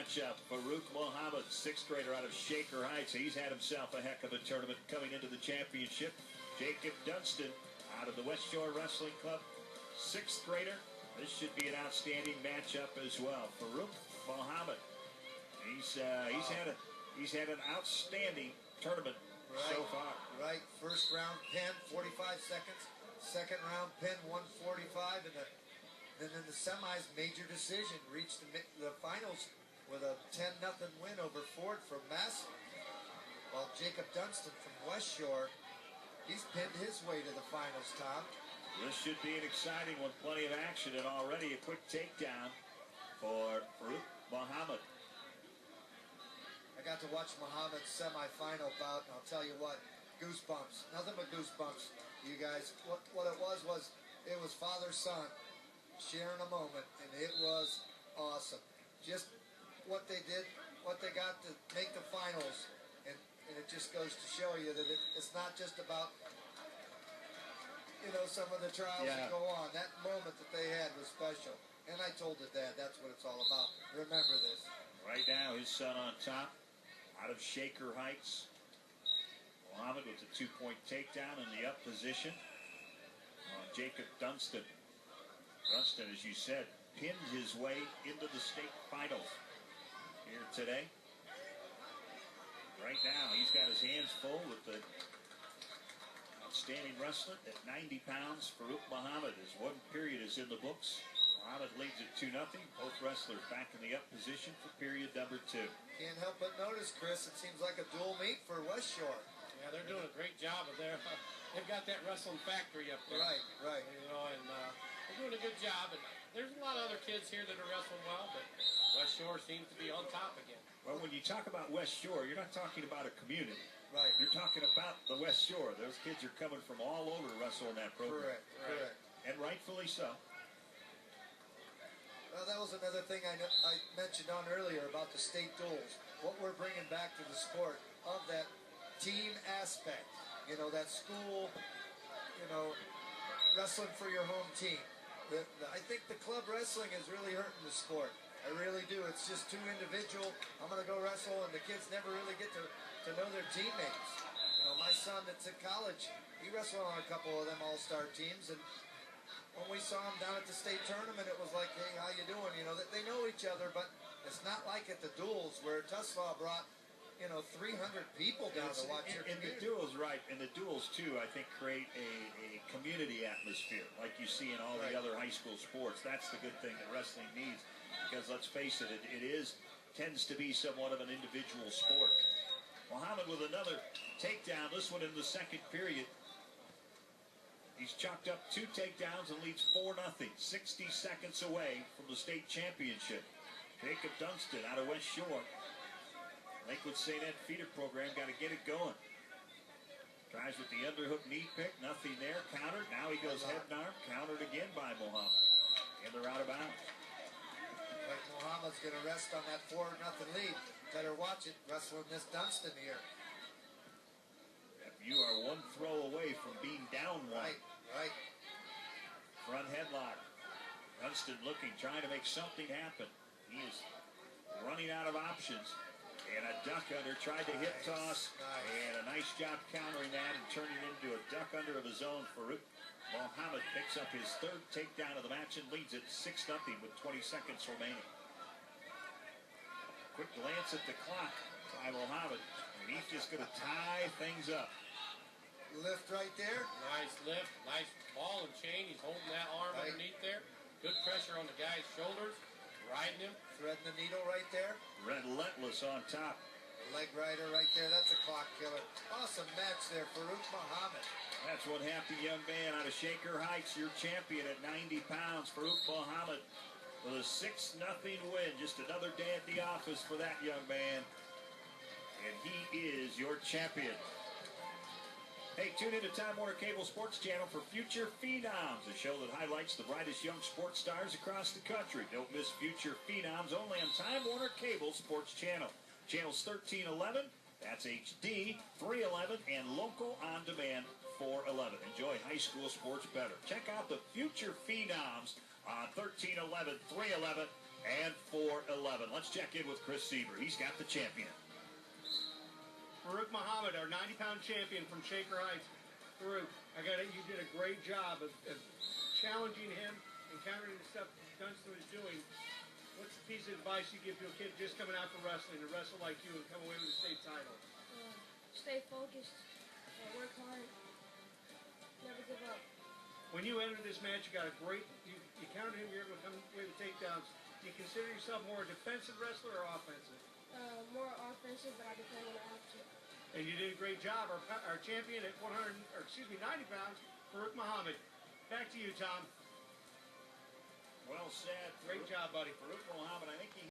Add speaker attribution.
Speaker 1: matchup. Farouq Muhammed, sixth grader out of Shaker Heights. He's had himself a heck of a tournament coming into the championship. Jacob Dunston out of the West Shore Wrestling Club, sixth grader. This should be an outstanding matchup as well. Farouq Muhammed, he's had an outstanding tournament so far.
Speaker 2: Right, first round pin, 45 seconds. Second round pin, 145, and then in the semis, major decision, reached the finals with a 10-0 win over Ford from Massey. While Jacob Dunston from West Shore, he's pinned his way to the finals, Tom.
Speaker 1: This should be an exciting one, plenty of action, and already a quick takedown for Farouq Muhammed.
Speaker 2: I got to watch Muhammad's semifinal bout, and I'll tell you what, goosebumps, nothing but goosebumps. You guys, what it was it was father-son sharing a moment, and it was awesome. Just what they did, what they got to make the finals, and it just goes to show you that it's not just about, you know, some of the trials that go on. That moment that they had was special, and I told it, Dad, that's what it's all about. Remember this.
Speaker 1: Right now, his son on top, out of Shaker Heights. Muhammad with a 2-point takedown in the up position on Jacob Dunston. Dunston, as you said, pinned his way into the state finals here today. Right now, he's got his hands full with the outstanding wrestler at 90 pounds. Farouq Muhammed, his one period is in the books. Muhammad leads at 2-0. Both wrestlers back in the up position for period number 2.
Speaker 2: Can't help but notice, Chris, it seems like a dual meet for West Shore.
Speaker 3: Yeah, they're doing a great job of they've got that wrestling factory up there.
Speaker 2: Right.
Speaker 3: You know, and they're doing a good job. And there's a lot of other kids here that are wrestling well, but West Shore seems to be on top again.
Speaker 1: Well, when you talk about West Shore, you're not talking about a community.
Speaker 2: Right.
Speaker 1: You're talking about the West Shore. Those kids are coming from all over to wrestle in that program.
Speaker 2: Correct.
Speaker 1: And rightfully so.
Speaker 2: Well, that was another thing I mentioned on earlier about the state duels. What we're bringing back to the sport of that team aspect. You know, that school, you know, wrestling for your home team. I think the club wrestling is really hurting the sport. I really do. It's just too individual. I'm going to go wrestle, and the kids never really get to know their teammates. You know, my son that's in college, he wrestled on a couple of them all-star teams, and when we saw him down at the state tournament, it was like, hey, how you doing? You know, they know each other, but it's not like at the duels where Tuslaw brought, you know, 300 people down to watch your community.
Speaker 1: And the duels, right, and the duels, too, I think create a community atmosphere like you see in all the other high school sports. That's the good thing that wrestling needs, because let's face it, tends to be somewhat of an individual sport. Muhammad with another takedown, this one in the second period. He's chalked up 2 takedowns and leads 4-0, 60 seconds away from the state championship. Jacob Dunston out of West Shore. Lakewood St. Ed feeder program, got to get it going. Tries with the underhook knee pick, nothing there. Countered, now he goes head and arm. Countered again by Muhammad. And they're out of bounds.
Speaker 2: Like Muhammad's going to rest on that 4-0 lead. Better watch it, wrestling this Dunston here.
Speaker 1: You are one throw away from being down one.
Speaker 2: Right.
Speaker 1: Front headlock. Dunston looking, trying to make something happen. He is running out of options. And a duck under, tried to hip toss, and a nice job countering that and turning it into a duck under of his own. Farouq Muhammed picks up his 3rd takedown of the match and leads it 6-0 with 20 seconds remaining. Quick glance at the clock by Muhammad, and he's just going to tie things up.
Speaker 2: Lift right there.
Speaker 3: Nice lift, nice ball and chain. He's holding that arm underneath there. Good pressure on the guy's shoulders. Riding him.
Speaker 2: Threading the needle right there.
Speaker 1: Relentless on top.
Speaker 2: Leg rider right there. That's a clock killer. Awesome match there for Farouq Muhammed.
Speaker 1: That's one half the young man out of Shaker Heights, your champion at 90 pounds. Farouq Muhammed with a 6-0 win. Just another day at the office for that young man. And he is your champion. Hey, tune in to Time Warner Cable Sports Channel for Future Phenoms, a show that highlights the brightest young sports stars across the country. Don't miss Future Phenoms only on Time Warner Cable Sports Channel. Channels 1311, that's HD, 311, and local on demand 411. Enjoy high school sports better. Check out the Future Phenoms on 1311, 311, and 411. Let's check in with Chris Sieber. He's got the champion.
Speaker 4: Farouq Muhammed, our 90-pound champion from Shaker Heights. Farouq, you did a great job of challenging him and countering the stuff Dunston was doing. What's the piece of advice you give to a kid just coming out for wrestling to wrestle like you and come away with a state title?
Speaker 5: Stay focused, work hard, never give up.
Speaker 4: When you entered this match, you countered him, you're able to come away with takedowns. Do you consider yourself more a defensive wrestler or offensive?
Speaker 5: More offensive, but I defend when I have to.
Speaker 4: And you did a great job. Our champion at 90 pounds, Farouq Muhammed. Back to you, Tom.
Speaker 1: Well said.
Speaker 4: Great job, buddy.
Speaker 1: Farouq Muhammed, I think he